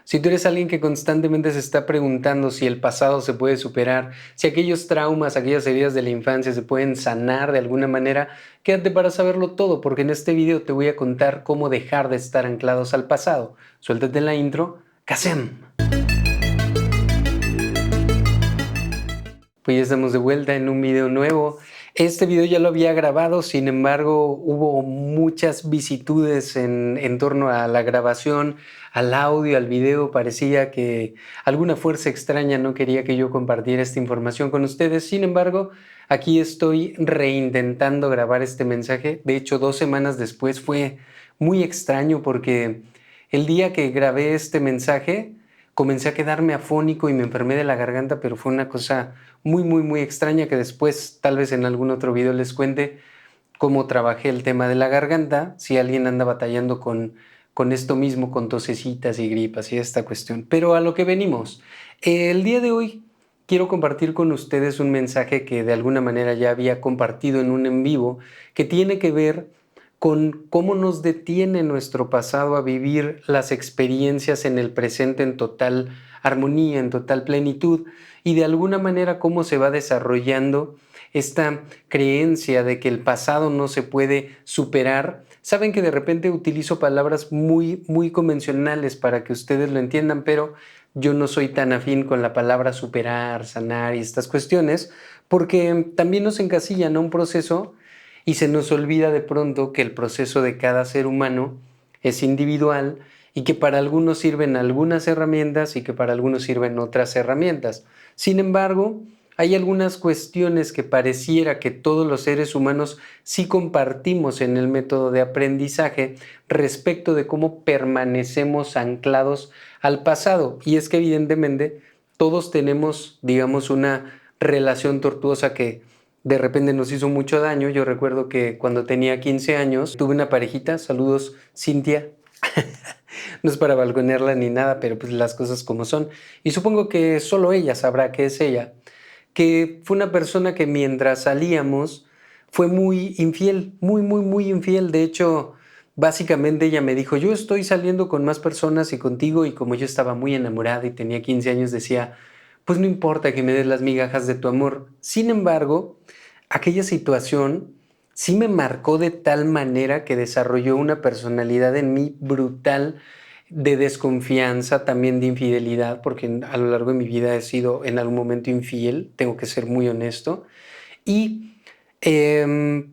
Si tú eres alguien que constantemente se está preguntando si el pasado se puede superar, si aquellos traumas, aquellas heridas de la infancia se pueden sanar de alguna manera, quédate para saberlo todo, porque en este video te voy a contar cómo dejar de estar anclados al pasado. Suéltate la intro. ¡Kasem! Pues ya estamos de vuelta en un video nuevo. Este video ya lo había grabado, sin embargo hubo muchas vicisitudes en torno a la grabación, al audio, al video. Parecía que alguna fuerza extraña no quería que yo compartiera esta información con ustedes. Sin embargo, aquí estoy reintentando grabar este mensaje. De hecho, 2 semanas después fue muy extraño porque el día que grabé este mensaje comencé a quedarme afónico y me enfermé de la garganta, pero fue una cosa muy extraña que después tal vez en algún otro video les cuente cómo trabajé el tema de la garganta, si alguien anda batallando con esto mismo, con tosecitas y gripas y esta cuestión. Pero a lo que venimos, el día de hoy quiero compartir con ustedes un mensaje que de alguna manera ya había compartido en un en vivo, que tiene que ver con cómo nos detiene nuestro pasado a vivir las experiencias en el presente en total armonía, en total plenitud, y de alguna manera cómo se va desarrollando esta creencia de que el pasado no se puede superar. Saben que de repente utilizo palabras muy convencionales para que ustedes lo entiendan, pero yo no soy tan afín con la palabra superar, sanar y estas cuestiones, porque también nos encasillan a un proceso y se nos olvida de pronto que el proceso de cada ser humano es individual y que para algunos sirven algunas herramientas y que para algunos sirven otras herramientas. Sin embargo, hay algunas cuestiones que pareciera que todos los seres humanos sí compartimos en el método de aprendizaje respecto de cómo permanecemos anclados al pasado. Y es que evidentemente todos tenemos, digamos, una relación tortuosa que de repente nos hizo mucho daño. Yo recuerdo que cuando tenía 15 años tuve una parejita, saludos Cintia, no es para balconearla ni nada, pero pues las cosas como son. Y supongo que solo ella sabrá que es ella, que fue una persona que mientras salíamos fue muy infiel, muy infiel. De hecho, básicamente ella me dijo, yo estoy saliendo con más personas y contigo, y como yo estaba muy enamorada y tenía 15 años, decía, pues no importa que me des las migajas de tu amor. Sin embargo, aquella situación sí me marcó de tal manera que desarrolló una personalidad en mí brutal, de desconfianza, también de infidelidad, porque a lo largo de mi vida he sido en algún momento infiel, tengo que ser muy honesto. Y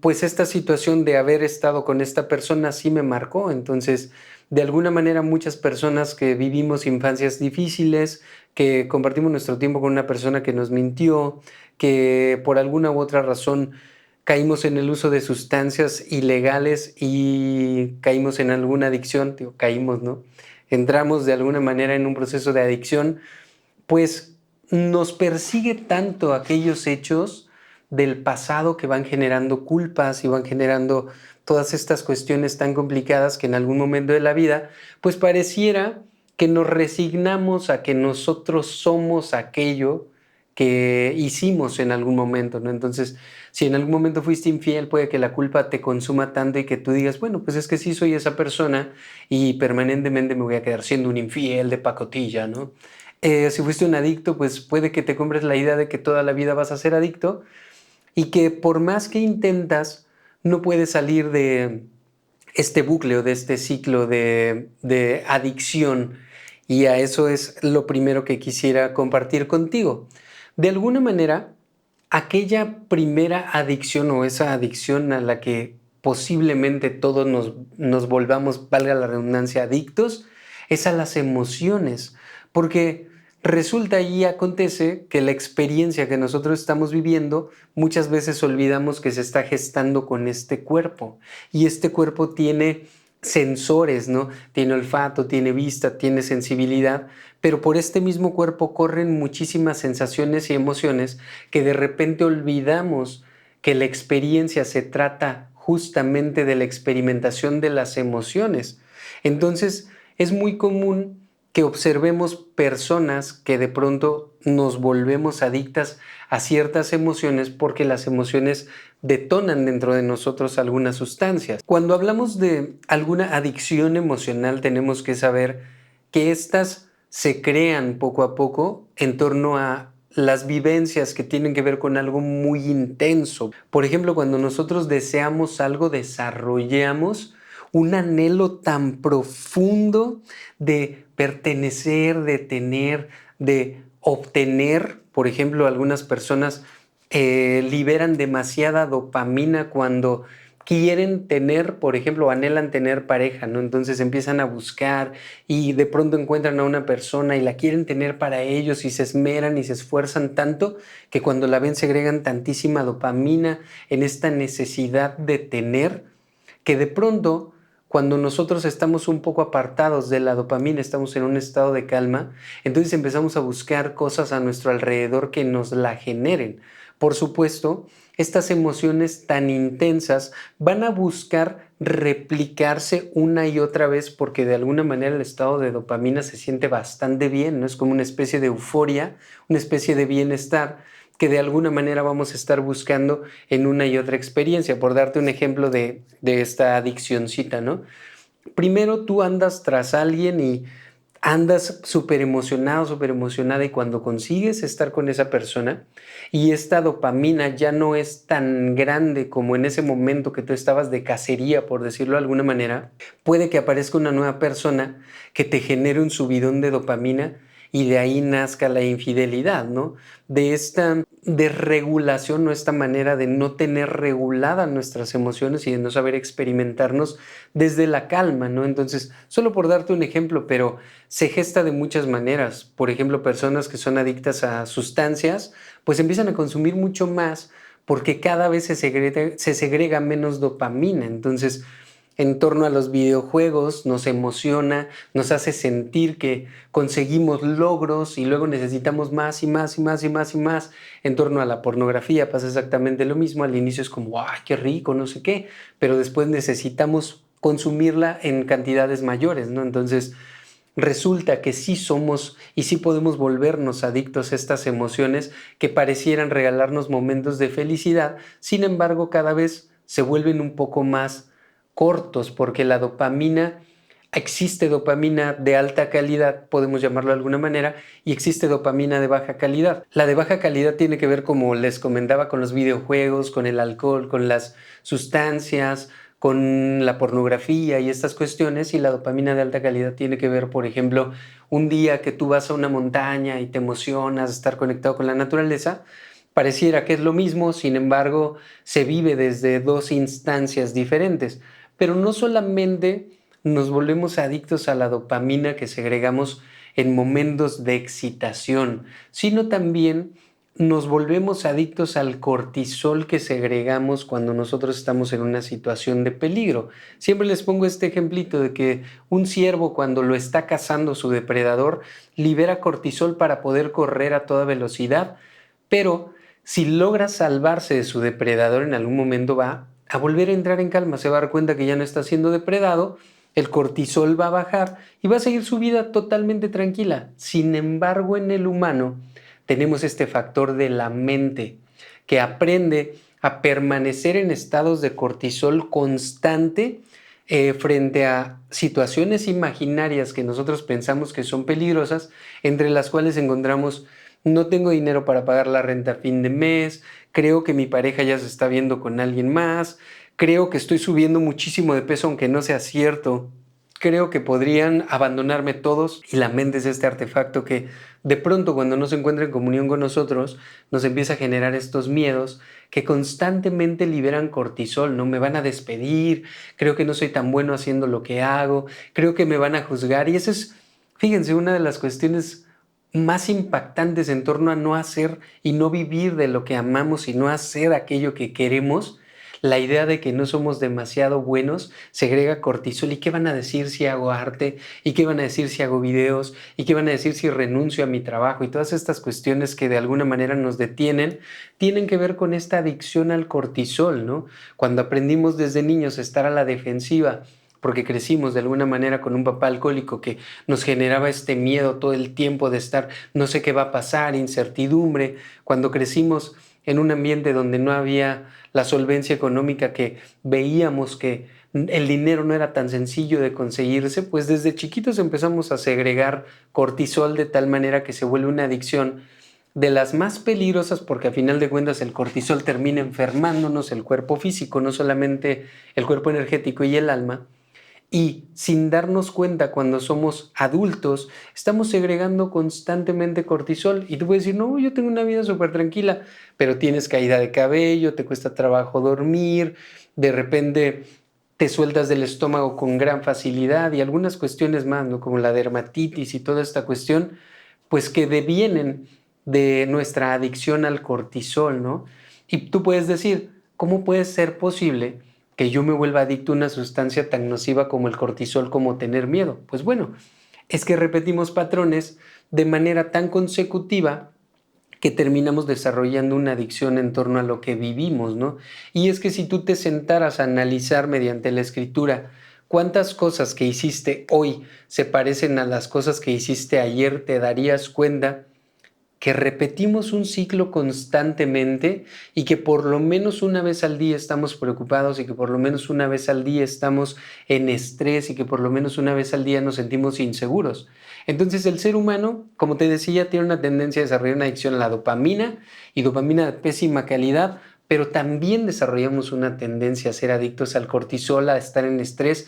pues esta situación de haber estado con esta persona sí me marcó. Entonces, de alguna manera, muchas personas que vivimos infancias difíciles, que compartimos nuestro tiempo con una persona que nos mintió, que por alguna u otra razón caímos en el uso de sustancias ilegales y caímos en alguna adicción, digo, caímos, ¿no? Entramos de alguna manera en un proceso de adicción, pues nos persigue tanto aquellos hechos del pasado que van generando culpas y van generando todas estas cuestiones tan complicadas que en algún momento de la vida, pues pareciera que nos resignamos a que nosotros somos aquello que hicimos en algún momento, ¿no? Entonces, si en algún momento fuiste infiel, puede que la culpa te consuma tanto y que tú digas, bueno, pues es que sí soy esa persona y permanentemente me voy a quedar siendo un infiel de pacotilla, ¿no? Si fuiste un adicto, pues puede que te compres la idea de que toda la vida vas a ser adicto y que por más que intentas, no puedes salir de este bucle o de este ciclo de adicción. Y a eso es lo primero que quisiera compartir contigo. De alguna manera, aquella primera adicción o esa adicción a la que posiblemente todos nos volvamos, valga la redundancia, adictos, es a las emociones. Porque resulta y acontece que la experiencia que nosotros estamos viviendo, muchas veces olvidamos que se está gestando con este cuerpo. Y este cuerpo tiene sensores, ¿no? Tiene olfato, tiene vista, tiene sensibilidad, pero por este mismo cuerpo corren muchísimas sensaciones y emociones que de repente olvidamos que la experiencia se trata justamente de la experimentación de las emociones. Entonces, es muy común que observemos personas que de pronto nos volvemos adictas a ciertas emociones porque las emociones detonan dentro de nosotros algunas sustancias. Cuando hablamos de alguna adicción emocional, tenemos que saber que estas se crean poco a poco en torno a las vivencias que tienen que ver con algo muy intenso. Por ejemplo, cuando nosotros deseamos algo, desarrollamos un anhelo tan profundo de pertenecer, de tener, de obtener. Por ejemplo, algunas personas liberan demasiada dopamina cuando quieren tener, por ejemplo, anhelan tener pareja, ¿no? Entonces empiezan a buscar y de pronto encuentran a una persona y la quieren tener para ellos y se esmeran y se esfuerzan tanto que cuando la ven segregan tantísima dopamina en esta necesidad de tener, que de pronto cuando nosotros estamos un poco apartados de la dopamina, estamos en un estado de calma, entonces empezamos a buscar cosas a nuestro alrededor que nos la generen. Por supuesto, estas emociones tan intensas van a buscar replicarse una y otra vez porque de alguna manera el estado de dopamina se siente bastante bien, ¿no? Es como una especie de euforia, una especie de bienestar que de alguna manera vamos a estar buscando en una y otra experiencia. Por darte un ejemplo de esta adiccioncita, ¿no? Primero tú andas tras alguien y andas súper emocionado, súper emocionada, y cuando consigues estar con esa persona y esta dopamina ya no es tan grande como en ese momento que tú estabas de cacería, por decirlo de alguna manera, puede que aparezca una nueva persona que te genere un subidón de dopamina y de ahí nazca la infidelidad, ¿no? De esta desregulación o esta manera de no tener reguladas nuestras emociones y de no saber experimentarnos desde la calma, ¿no? Entonces, solo por darte un ejemplo, pero se gesta de muchas maneras. Por ejemplo, personas que son adictas a sustancias, pues empiezan a consumir mucho más porque cada vez se segrega menos dopamina. Entonces, en torno a los videojuegos nos emociona, nos hace sentir que conseguimos logros y luego necesitamos más y más y más y más y más. En torno a la pornografía pasa exactamente lo mismo. Al inicio es como, ¡ay, qué rico! No sé qué, pero después necesitamos consumirla en cantidades mayores, ¿no? Entonces, resulta que sí somos y sí podemos volvernos adictos a estas emociones que parecieran regalarnos momentos de felicidad, sin embargo, cada vez se vuelven un poco más cortos porque la dopamina, existe dopamina de alta calidad, podemos llamarlo de alguna manera, y existe dopamina de baja calidad. La de baja calidad tiene que ver, como les comentaba, con los videojuegos, con el alcohol, con las sustancias, con la pornografía y estas cuestiones, y la dopamina de alta calidad tiene que ver, por ejemplo, un día que tú vas a una montaña y te emocionas, estar conectado con la naturaleza. Pareciera que es lo mismo, sin embargo, se vive desde dos instancias diferentes. Pero no solamente nos volvemos adictos a la dopamina que segregamos en momentos de excitación, sino también nos volvemos adictos al cortisol que segregamos cuando nosotros estamos en una situación de peligro. Siempre les pongo este ejemplito de que un ciervo, cuando lo está cazando su depredador, libera cortisol para poder correr a toda velocidad, pero si logra salvarse de su depredador, en algún momento va a volver a entrar en calma, se va a dar cuenta que ya no está siendo depredado, el cortisol va a bajar y va a seguir su vida totalmente tranquila. Sin embargo, en el humano tenemos este factor de la mente que aprende a permanecer en estados de cortisol constante frente a situaciones imaginarias que nosotros pensamos que son peligrosas, entre las cuales encontramos: no tengo dinero para pagar la renta a fin de mes, creo que mi pareja ya se está viendo con alguien más, creo que estoy subiendo muchísimo de peso aunque no sea cierto, creo que podrían abandonarme todos. Y la mente es este artefacto que de pronto, cuando no se encuentra en comunión con nosotros, nos empieza a generar estos miedos que constantemente liberan cortisol. No me van a despedir, creo que no soy tan bueno haciendo lo que hago, creo que me van a juzgar. Y eso es, fíjense, una de las cuestiones más impactantes en torno a no hacer y no vivir de lo que amamos y no hacer aquello que queremos. La idea de que no somos demasiado buenos segrega cortisol. ¿Y qué van a decir si hago arte? ¿Y qué van a decir si hago videos? ¿Y qué van a decir si renuncio a mi trabajo? Y todas estas cuestiones que de alguna manera nos detienen tienen que ver con esta adicción al cortisol, ¿no? Cuando aprendimos desde niños a estar a la defensiva, porque crecimos de alguna manera con un papá alcohólico que nos generaba este miedo todo el tiempo de estar, no sé qué va a pasar, incertidumbre. Cuando crecimos en un ambiente donde no había la solvencia económica que veíamos que el dinero no era tan sencillo de conseguirse, pues desde chiquitos empezamos a segregar cortisol de tal manera que se vuelve una adicción de las más peligrosas, porque a final de cuentas el cortisol termina enfermándonos el cuerpo físico, no solamente el cuerpo energético y el alma. Y sin darnos cuenta, cuando somos adultos, estamos segregando constantemente cortisol. Y tú puedes decir, no, yo tengo una vida súper tranquila, pero tienes caída de cabello, te cuesta trabajo dormir, de repente te sueltas del estómago con gran facilidad y algunas cuestiones más, ¿no? Como la dermatitis y toda esta cuestión, pues que devienen de nuestra adicción al cortisol, ¿no? Y tú puedes decir, ¿cómo puede ser posible que yo me vuelva adicto a una sustancia tan nociva como el cortisol, como tener miedo? Pues bueno, es que repetimos patrones de manera tan consecutiva que terminamos desarrollando una adicción en torno a lo que vivimos, ¿no? Y es que si tú te sentaras a analizar mediante la escritura cuántas cosas que hiciste hoy se parecen a las cosas que hiciste ayer, te darías cuenta que repetimos un ciclo constantemente y que por lo menos una vez al día estamos preocupados y que por lo menos una vez al día estamos en estrés y que por lo menos una vez al día nos sentimos inseguros. Entonces el ser humano, como te decía, tiene una tendencia a desarrollar una adicción a la dopamina y dopamina de pésima calidad, pero también desarrollamos una tendencia a ser adictos al cortisol, a estar en estrés.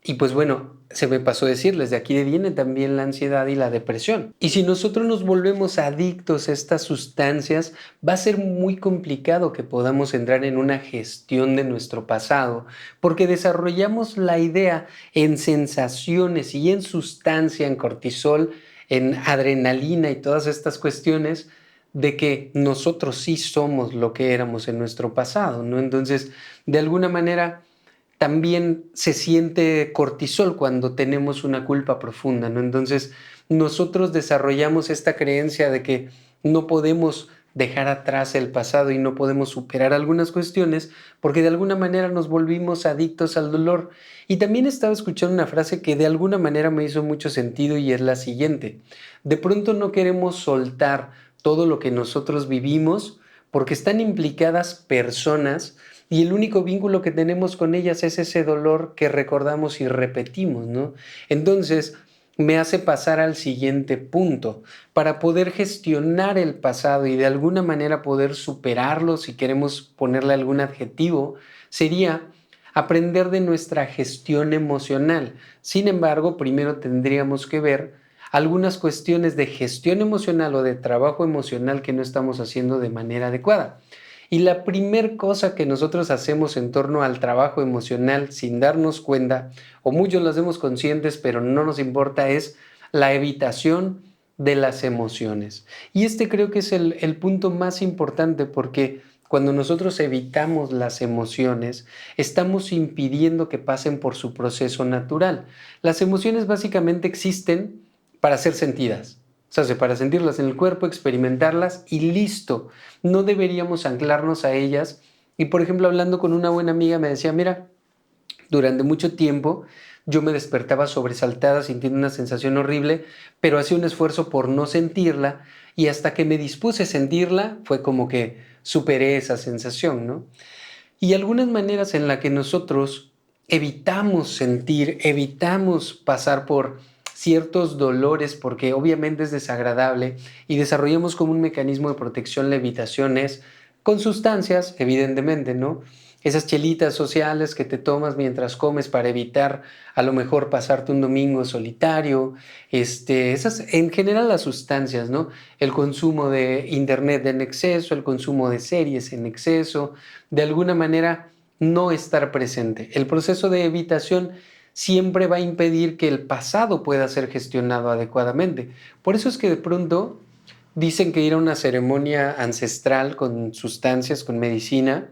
Y pues bueno, se me pasó decirles, de aquí viene también la ansiedad y la depresión. Y si nosotros nos volvemos adictos a estas sustancias, va a ser muy complicado que podamos entrar en una gestión de nuestro pasado, porque desarrollamos la idea en sensaciones y en sustancia, en cortisol, en adrenalina y todas estas cuestiones, de que nosotros sí somos lo que éramos en nuestro pasado, ¿no? Entonces, de alguna manera también se siente cortisol cuando tenemos una culpa profunda, ¿no? Entonces, nosotros desarrollamos esta creencia de que no podemos dejar atrás el pasado y no podemos superar algunas cuestiones porque de alguna manera nos volvimos adictos al dolor. Y también estaba escuchando una frase que de alguna manera me hizo mucho sentido y es la siguiente: de pronto no queremos soltar todo lo que nosotros vivimos porque están implicadas personas y el único vínculo que tenemos con ellas es ese dolor que recordamos y repetimos, ¿no? Entonces, me hace pasar al siguiente punto. Para poder gestionar el pasado y de alguna manera poder superarlo, si queremos ponerle algún adjetivo, sería aprender de nuestra gestión emocional. Sin embargo, primero tendríamos que ver algunas cuestiones de gestión emocional o de trabajo emocional que no estamos haciendo de manera adecuada. Y la primer cosa que nosotros hacemos en torno al trabajo emocional sin darnos cuenta, o muchos lo hacemos conscientes pero no nos importa, es la evitación de las emociones. Y este creo que es el punto más importante, porque cuando nosotros evitamos las emociones, estamos impidiendo que pasen por su proceso natural. Las emociones básicamente existen para ser sentidas. O sea, para sentirlas en el cuerpo, experimentarlas y listo. No deberíamos anclarnos a ellas. Y por ejemplo, hablando con una buena amiga me decía, mira, durante mucho tiempo yo me despertaba sobresaltada, sintiendo una sensación horrible, pero hacía un esfuerzo por no sentirla y hasta que me dispuse a sentirla fue como que superé esa sensación, ¿no? Y algunas maneras en las que nosotros evitamos sentir, evitamos pasar por ciertos dolores porque obviamente es desagradable y desarrollamos como un mecanismo de protección la evitación es con sustancias, evidentemente, ¿no? Esas chelitas sociales que te tomas mientras comes para evitar a lo mejor pasarte un domingo solitario, esas en general las sustancias, ¿no? El consumo de internet en exceso, el consumo de series en exceso, de alguna manera no estar presente. El proceso de evitación siempre va a impedir que el pasado pueda ser gestionado adecuadamente. Por eso es que de pronto dicen que ir a una ceremonia ancestral con sustancias, con medicina,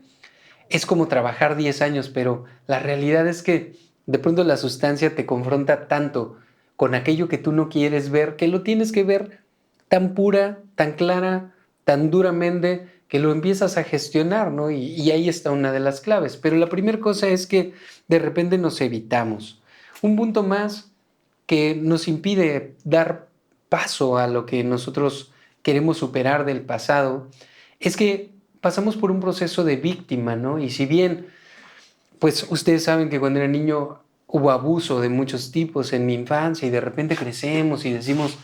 es como trabajar 10 años, pero la realidad es que de pronto la sustancia te confronta tanto con aquello que tú no quieres ver, que lo tienes que ver tan pura, tan clara, tan duramente, que lo empiezas a gestionar, ¿no? Y ahí está una de las claves. Pero la primera cosa es que de repente nos evitamos. Un punto más que nos impide dar paso a lo que nosotros queremos superar del pasado es que pasamos por un proceso de víctima, ¿no? Y si bien Pues ustedes saben que cuando era niño hubo abuso de muchos tipos en mi infancia y de repente crecemos y decimos,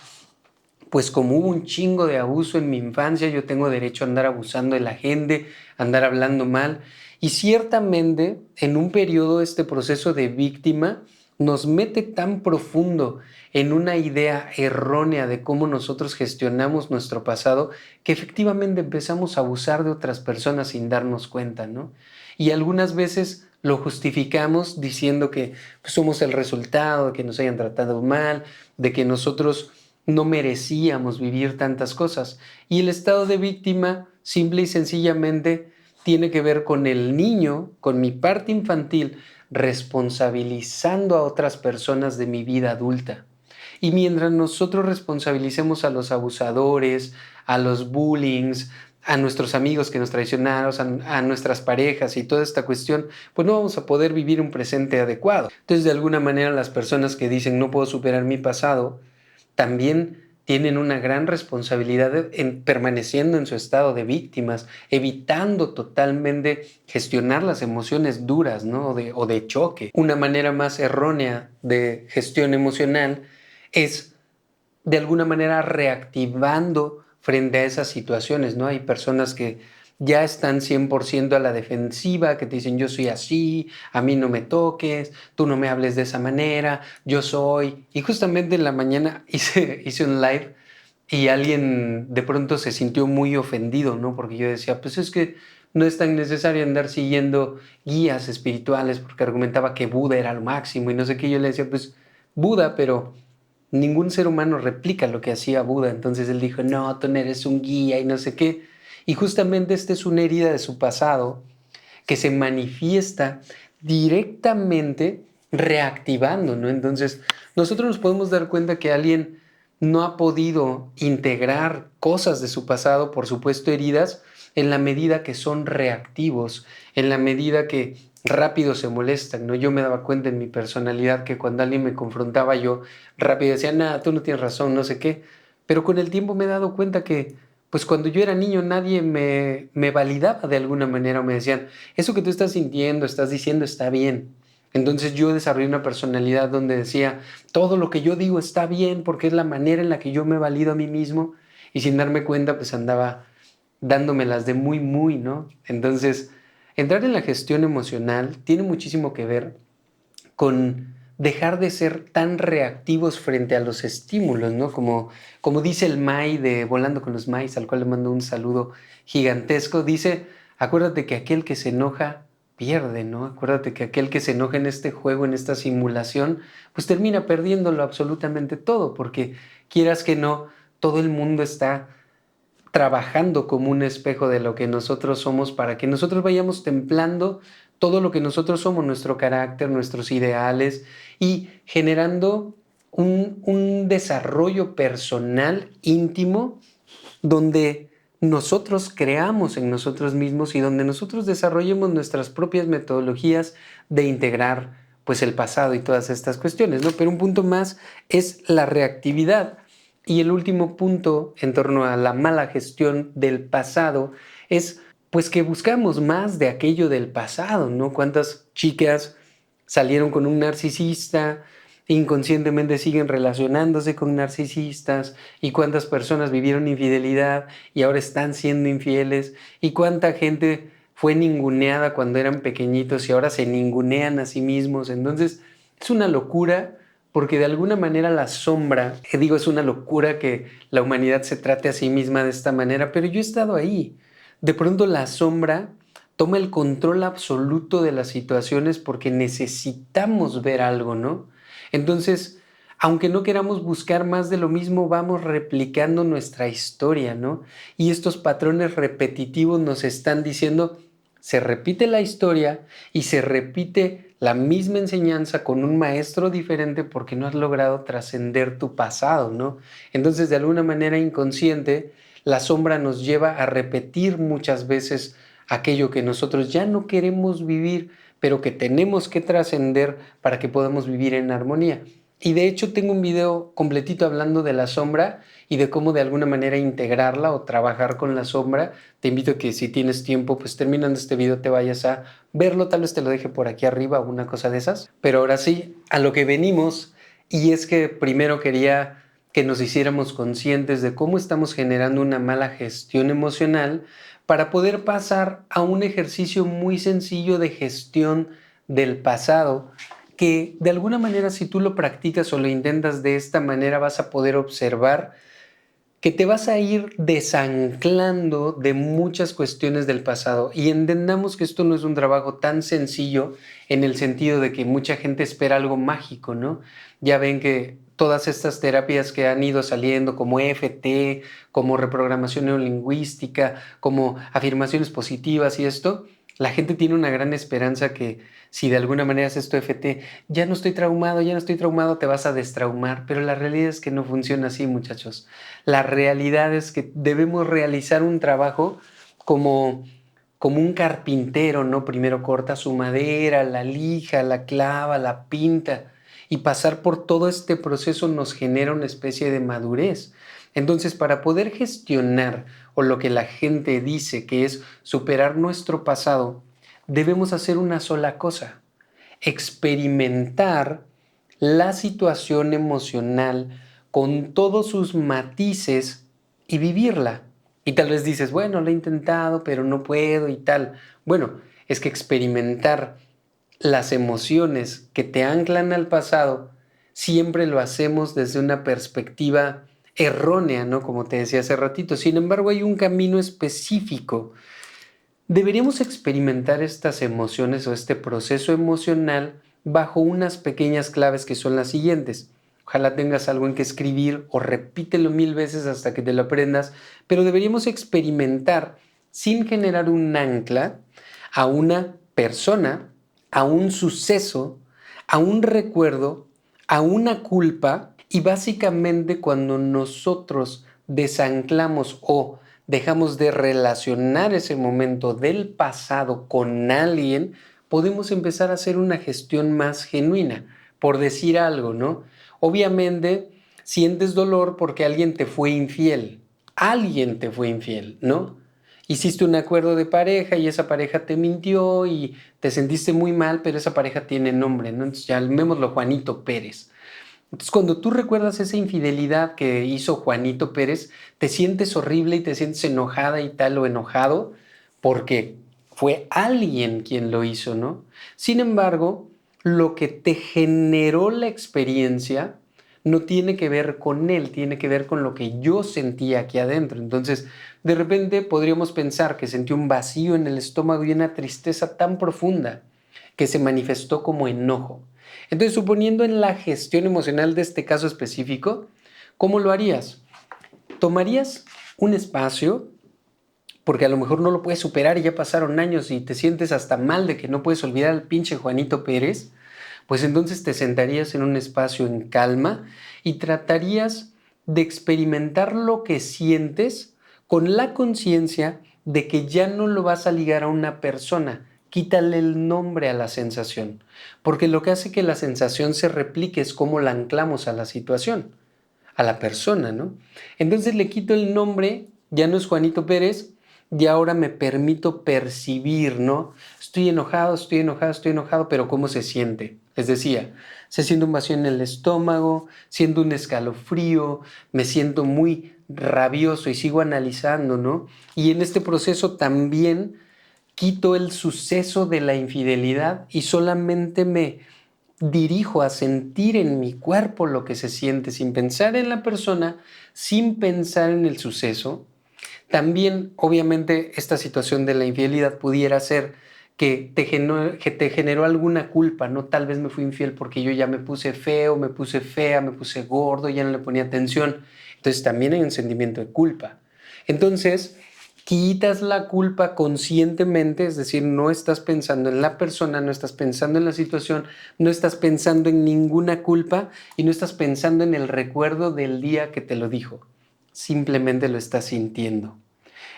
pues como hubo un chingo de abuso en mi infancia, yo tengo derecho a andar abusando de la gente, a andar hablando mal. Y ciertamente en un periodo este proceso de víctima nos mete tan profundo en una idea errónea de cómo nosotros gestionamos nuestro pasado que efectivamente empezamos a abusar de otras personas sin darnos cuenta, ¿no? Y algunas veces lo justificamos diciendo que pues, somos el resultado de que nos hayan tratado mal, de que nosotros no merecíamos vivir tantas cosas. Y el estado de víctima, simple y sencillamente, tiene que ver con el niño, con mi parte infantil, responsabilizando a otras personas de mi vida adulta. Y mientras nosotros responsabilicemos a los abusadores, a los bullings, a nuestros amigos que nos traicionaron, a nuestras parejas y toda esta cuestión, pues no vamos a poder vivir un presente adecuado. Entonces, de alguna manera, las personas que dicen no puedo superar mi pasado, también tienen una gran responsabilidad en permaneciendo en su estado de víctimas, evitando totalmente gestionar las emociones duras, ¿no? o de choque. Una manera más errónea de gestión emocional es de alguna manera reactivando frente a esas situaciones, ¿no? Hay personas que ya están 100% a la defensiva, que te dicen yo soy así, a mí no me toques, tú no me hables de esa manera, yo soy. Y justamente en la mañana hice un live y alguien de pronto se sintió muy ofendido, ¿no? Porque yo decía, pues es que no es tan necesario andar siguiendo guías espirituales porque argumentaba que Buda era lo máximo y no sé qué. Yo le decía, pues Buda, pero ningún ser humano replica lo que hacía Buda. Entonces él dijo, no, tú no eres un guía y no sé qué. Y justamente esta es una herida de su pasado que se manifiesta directamente reactivando, ¿no? Entonces nosotros nos podemos dar cuenta que alguien no ha podido integrar cosas de su pasado, por supuesto heridas, en la medida que son reactivos, en la medida que rápido se molestan, ¿no? Yo me daba cuenta en mi personalidad que cuando alguien me confrontaba yo rápido decía, nada, tú no tienes razón, no sé qué, pero con el tiempo me he dado cuenta que pues cuando yo era niño nadie me validaba de alguna manera o me decían, eso que tú estás sintiendo, estás diciendo está bien. Entonces yo desarrollé una personalidad donde decía, todo lo que yo digo está bien porque es la manera en la que yo me valido a mí mismo y sin darme cuenta pues andaba dándomelas de muy, muy, ¿no? Entonces, entrar en la gestión emocional tiene muchísimo que ver con dejar de ser tan reactivos frente a los estímulos, ¿no? Como dice el Mai de Volando con los Mais, al cual le mando un saludo gigantesco, dice, acuérdate que aquel que se enoja pierde, ¿no? Acuérdate que aquel que se enoja en este juego, en esta simulación, pues termina perdiéndolo absolutamente todo, porque quieras que no, todo el mundo está trabajando como un espejo de lo que nosotros somos para que nosotros vayamos templando todo lo que nosotros somos, nuestro carácter, nuestros ideales y generando un desarrollo personal íntimo donde nosotros creamos en nosotros mismos y donde nosotros desarrollemos nuestras propias metodologías de integrar pues el pasado y todas estas cuestiones, ¿no? Pero un punto más es la reactividad. Y el último punto en torno a la mala gestión del pasado es pues que buscamos más de aquello del pasado, ¿no? ¿Cuántas chicas salieron con un narcisista, inconscientemente siguen relacionándose con narcisistas? ¿Y cuántas personas vivieron infidelidad y ahora están siendo infieles? ¿Y cuánta gente fue ninguneada cuando eran pequeñitos y ahora se ningunean a sí mismos? Entonces es una locura porque de alguna manera la sombra, digo, es una locura que la humanidad se trate a sí misma de esta manera, pero yo he estado ahí. De pronto la sombra toma el control absoluto de las situaciones porque necesitamos ver algo, ¿no? Entonces, aunque no queramos buscar más de lo mismo, vamos replicando nuestra historia, ¿no? Y estos patrones repetitivos nos están diciendo, se repite la historia y se repite la misma enseñanza con un maestro diferente porque no has logrado trascender tu pasado, ¿no? Entonces, de alguna manera inconsciente, la sombra nos lleva a repetir muchas veces aquello que nosotros ya no queremos vivir, pero que tenemos que trascender para que podamos vivir en armonía. Y de hecho tengo un video completito hablando de la sombra y de cómo de alguna manera integrarla o trabajar con la sombra. Te invito a que si tienes tiempo, pues terminando este video te vayas a verlo. Tal vez te lo deje por aquí arriba o una cosa de esas. Pero ahora sí, a lo que venimos. Y es que primero quería que nos hiciéramos conscientes de cómo estamos generando una mala gestión emocional para poder pasar a un ejercicio muy sencillo de gestión del pasado, que de alguna manera si tú lo practicas o lo intentas de esta manera vas a poder observar que te vas a ir desanclando de muchas cuestiones del pasado. Y entendamos que esto no es un trabajo tan sencillo en el sentido de que mucha gente espera algo mágico, ¿no? Ya ven que todas estas terapias que han ido saliendo como EFT, como reprogramación neurolingüística, como afirmaciones positivas y esto, la gente tiene una gran esperanza que si de alguna manera haces tu EFT, ya no estoy traumado, te vas a destraumar, pero la realidad es que no funciona así, muchachos. La realidad es que debemos realizar un trabajo como, como un carpintero, ¿no? Primero corta su madera, la lija, la clava, la pinta, y pasar por todo este proceso nos genera una especie de madurez. Entonces, para poder gestionar o lo que la gente dice que es superar nuestro pasado, debemos hacer una sola cosa: experimentar la situación emocional con todos sus matices y vivirla. Y tal vez dices, bueno, lo he intentado, pero no puedo y tal. Bueno, es que experimentar las emociones que te anclan al pasado siempre lo hacemos desde una perspectiva errónea, ¿no? Como te decía hace ratito. Sin embargo, hay un camino específico. Deberíamos experimentar estas emociones o este proceso emocional bajo unas pequeñas claves que son las siguientes. Ojalá tengas algo en que escribir o repítelo 1000 veces hasta que te lo aprendas, pero deberíamos experimentar sin generar un ancla a una persona, a un suceso, a un recuerdo, a una culpa, y básicamente cuando nosotros desanclamos o dejamos de relacionar ese momento del pasado con alguien, podemos empezar a hacer una gestión más genuina, por decir algo, ¿no? Obviamente sientes dolor porque alguien te fue infiel, ¿no? Hiciste un acuerdo de pareja y esa pareja te mintió y te sentiste muy mal, pero esa pareja tiene nombre, ¿no? Entonces llamémoslo Juanito Pérez. Entonces, cuando tú recuerdas esa infidelidad que hizo Juanito Pérez, te sientes horrible y te sientes enojada y tal o enojado porque fue alguien quien lo hizo, ¿no? Sin embargo, lo que te generó la experiencia no tiene que ver con él, tiene que ver con lo que yo sentía aquí adentro. Entonces, de repente podríamos pensar que sentí un vacío en el estómago y una tristeza tan profunda que se manifestó como enojo. Entonces, suponiendo en la gestión emocional de este caso específico, ¿cómo lo harías? Tomarías un espacio, porque a lo mejor no lo puedes superar y ya pasaron años y te sientes hasta mal de que no puedes olvidar al pinche Juanito Pérez, pues entonces te sentarías en un espacio en calma y tratarías de experimentar lo que sientes con la conciencia de que ya no lo vas a ligar a una persona. Quítale el nombre a la sensación, porque lo que hace que la sensación se replique es cómo la anclamos a la situación, a la persona, ¿no? Entonces le quito el nombre, ya no es Juanito Pérez, y ahora me permito percibir, ¿no? Estoy enojado, pero ¿cómo se siente? Les decía, se siente un vacío en el estómago, siento un escalofrío, me siento muy rabioso y sigo analizando, ¿no? Y en este proceso también quito el suceso de la infidelidad y solamente me dirijo a sentir en mi cuerpo lo que se siente sin pensar en la persona, sin pensar en el suceso. También, obviamente, esta situación de la infidelidad pudiera ser que te generó alguna culpa, ¿no? Tal vez me fui infiel porque yo ya me puse feo, me puse fea, me puse gordo, ya no le ponía atención. Entonces también hay un sentimiento de culpa. Entonces, quitas la culpa conscientemente, es decir, no estás pensando en la persona, no estás pensando en la situación, no estás pensando en ninguna culpa y no estás pensando en el recuerdo del día que te lo dijo. Simplemente lo estás sintiendo.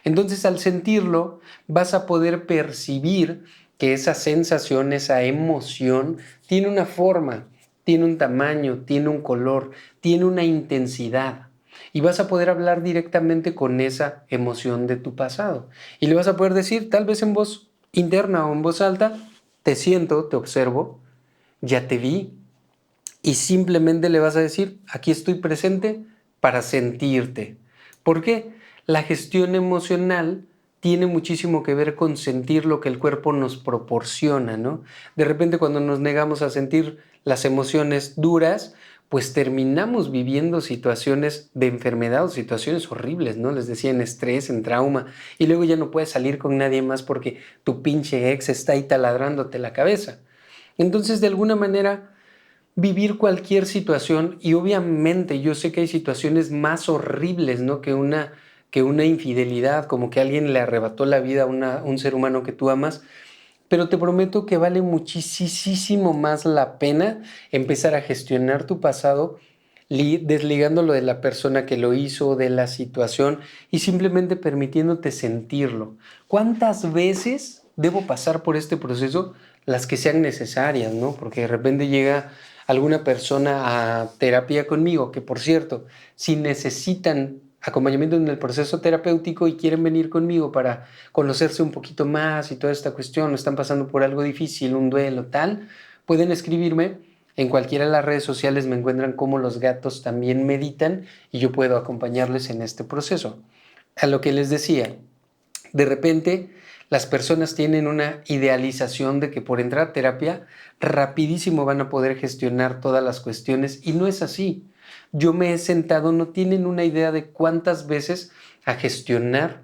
Entonces, al sentirlo, vas a poder percibir que esa sensación, esa emoción, tiene una forma, tiene un tamaño, tiene un color, tiene una intensidad. Y vas a poder hablar directamente con esa emoción de tu pasado. Y le vas a poder decir, tal vez en voz interna o en voz alta, te siento, te observo, ya te vi. Y simplemente le vas a decir, aquí estoy presente para sentirte. ¿Por qué? La gestión emocional tiene muchísimo que ver con sentir lo que el cuerpo nos proporciona, ¿no? De repente cuando nos negamos a sentir las emociones duras, pues terminamos viviendo situaciones de enfermedad o situaciones horribles, ¿no? Les decía, en estrés, en trauma, y luego ya no puedes salir con nadie más porque tu pinche ex está ahí taladrándote la cabeza. Entonces, de alguna manera, vivir cualquier situación, y obviamente yo sé que hay situaciones más horribles, ¿no? que una infidelidad, como que alguien le arrebató la vida a un ser humano que tú amas, pero te prometo que vale muchísimo más la pena empezar a gestionar tu pasado, desligándolo de la persona que lo hizo, de la situación, y simplemente permitiéndote sentirlo. ¿Cuántas veces debo pasar por este proceso? Las que sean necesarias, ¿no? Porque de repente llega alguna persona a terapia conmigo, que por cierto, si necesitan acompañamiento en el proceso terapéutico y quieren venir conmigo para conocerse un poquito más y toda esta cuestión, están pasando por algo difícil, un duelo, tal, pueden escribirme. En cualquiera de las redes sociales me encuentran como Los Gatos También Meditan, y yo puedo acompañarles en este proceso. A lo que les decía, de repente las personas tienen una idealización de que por entrar a terapia rapidísimo van a poder gestionar todas las cuestiones, y no es así. Yo me he sentado, no tienen una idea de cuántas veces a gestionar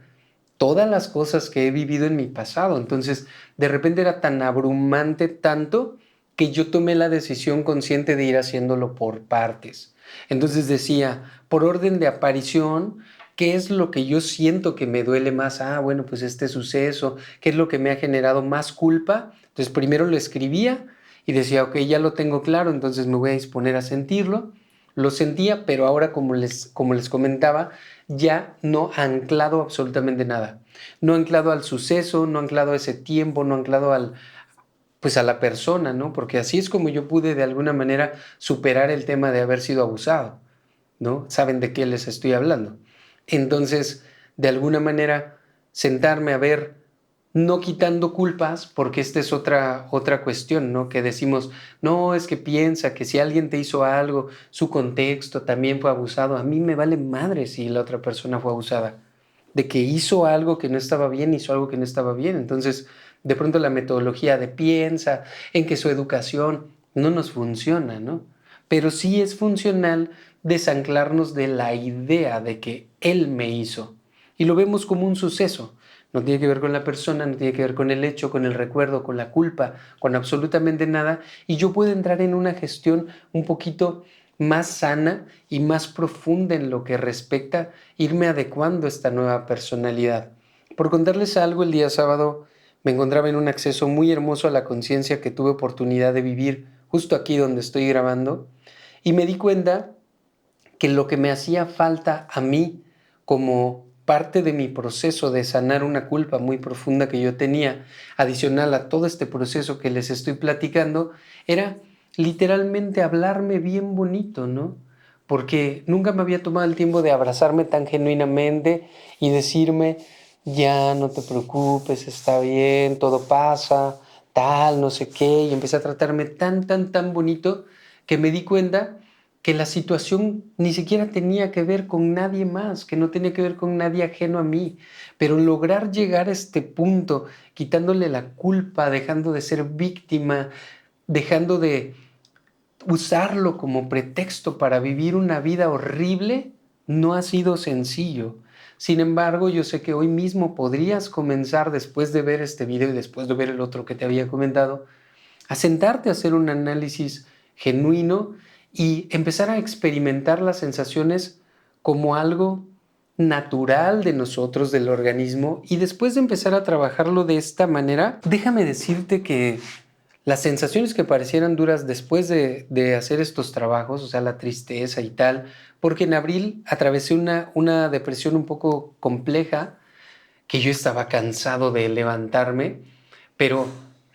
todas las cosas que he vivido en mi pasado. Entonces, de repente era tan abrumante tanto que yo tomé la decisión consciente de ir haciéndolo por partes. Entonces decía, por orden de aparición, ¿qué es lo que yo siento que me duele más? Ah, bueno, pues este suceso. ¿Qué es lo que me ha generado más culpa? Entonces primero lo escribía y decía, ok, ya lo tengo claro, entonces me voy a disponer a sentirlo. Lo sentía, pero ahora, como les comentaba, ya no anclado absolutamente nada. No anclado al suceso, no anclado a ese tiempo, no anclado pues a la persona, ¿no? Porque así es como yo pude de alguna manera superar el tema de haber sido abusado, ¿no? Saben de qué les estoy hablando. Entonces, de alguna manera, sentarme a ver, no quitando culpas, porque esta es otra cuestión, ¿no? Que decimos, no, es que piensa que si alguien te hizo algo, su contexto también fue abusado. A mí me vale madre si la otra persona fue abusada. De que hizo algo que no estaba bien, hizo algo que no estaba bien. Entonces, de pronto la metodología de piensa en que su educación no nos funciona, ¿no? Pero sí es funcional desanclarnos de la idea de que él me hizo. Y lo vemos como un suceso. No tiene que ver con la persona, no tiene que ver con el hecho, con el recuerdo, con la culpa, con absolutamente nada. Y yo puedo entrar en una gestión un poquito más sana y más profunda en lo que respecta a irme adecuando a esta nueva personalidad. Por contarles algo, el día sábado me encontraba en un acceso muy hermoso a la conciencia que tuve oportunidad de vivir justo aquí donde estoy grabando, y me di cuenta que lo que me hacía falta a mí como parte de mi proceso de sanar una culpa muy profunda que yo tenía, adicional a todo este proceso que les estoy platicando, era literalmente hablarme bien bonito, ¿no? Porque nunca me había tomado el tiempo de abrazarme tan genuinamente y decirme, ya no te preocupes, está bien, todo pasa, tal, no sé qué, y empecé a tratarme tan bonito que me di cuenta que la situación ni siquiera tenía que ver con nadie más, que no tenía que ver con nadie ajeno a mí, pero lograr llegar a este punto, quitándole la culpa, dejando de ser víctima, dejando de usarlo como pretexto para vivir una vida horrible, no ha sido sencillo. Sin embargo, yo sé que hoy mismo podrías comenzar, después de ver este video y después de ver el otro que te había comentado, a sentarte a hacer un análisis genuino y empezar a experimentar las sensaciones como algo natural de nosotros, del organismo, y después de empezar a trabajarlo de esta manera, déjame decirte que las sensaciones que parecieran duras después de hacer estos trabajos, o sea, la tristeza y tal, porque en abril atravesé una depresión un poco compleja, que yo estaba cansado de levantarme, pero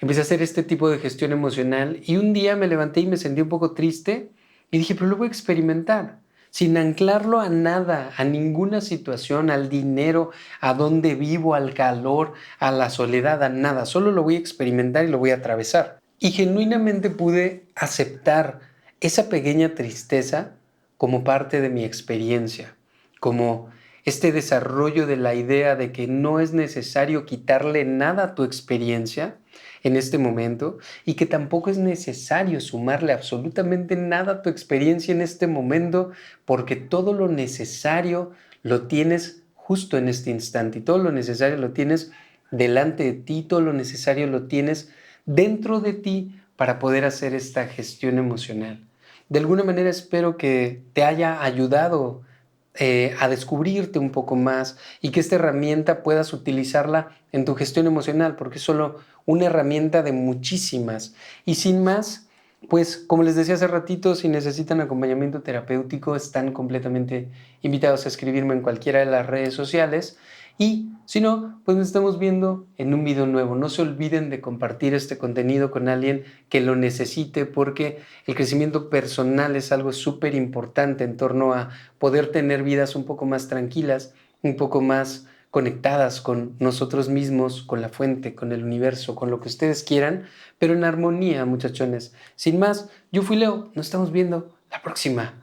Empecé a hacer este tipo de gestión emocional y un día me levanté y me sentí un poco triste y dije, pero lo voy a experimentar, sin anclarlo a nada, a ninguna situación, al dinero, a dónde vivo, al calor, a la soledad, a nada. Solo lo voy a experimentar y lo voy a atravesar. Y genuinamente pude aceptar esa pequeña tristeza como parte de mi experiencia, como este desarrollo de la idea de que no es necesario quitarle nada a tu experiencia en este momento y que tampoco es necesario sumarle absolutamente nada a tu experiencia en este momento, porque todo lo necesario lo tienes justo en este instante y todo lo necesario lo tienes delante de ti, todo lo necesario lo tienes dentro de ti para poder hacer esta gestión emocional. De alguna manera espero que te haya ayudado a descubrirte un poco más y que esta herramienta puedas utilizarla en tu gestión emocional, porque es solo una herramienta de muchísimas. Y sin más, pues como les decía hace ratito, si necesitan acompañamiento terapéutico, están completamente invitados a escribirme en cualquiera de las redes sociales. Y si no, pues nos estamos viendo en un video nuevo. No se olviden de compartir este contenido con alguien que lo necesite, porque el crecimiento personal es algo súper importante en torno a poder tener vidas un poco más tranquilas, un poco más conectadas con nosotros mismos, con la fuente, con el universo, con lo que ustedes quieran, pero en armonía, muchachones. Sin más, yo fui Leo, nos estamos viendo la próxima.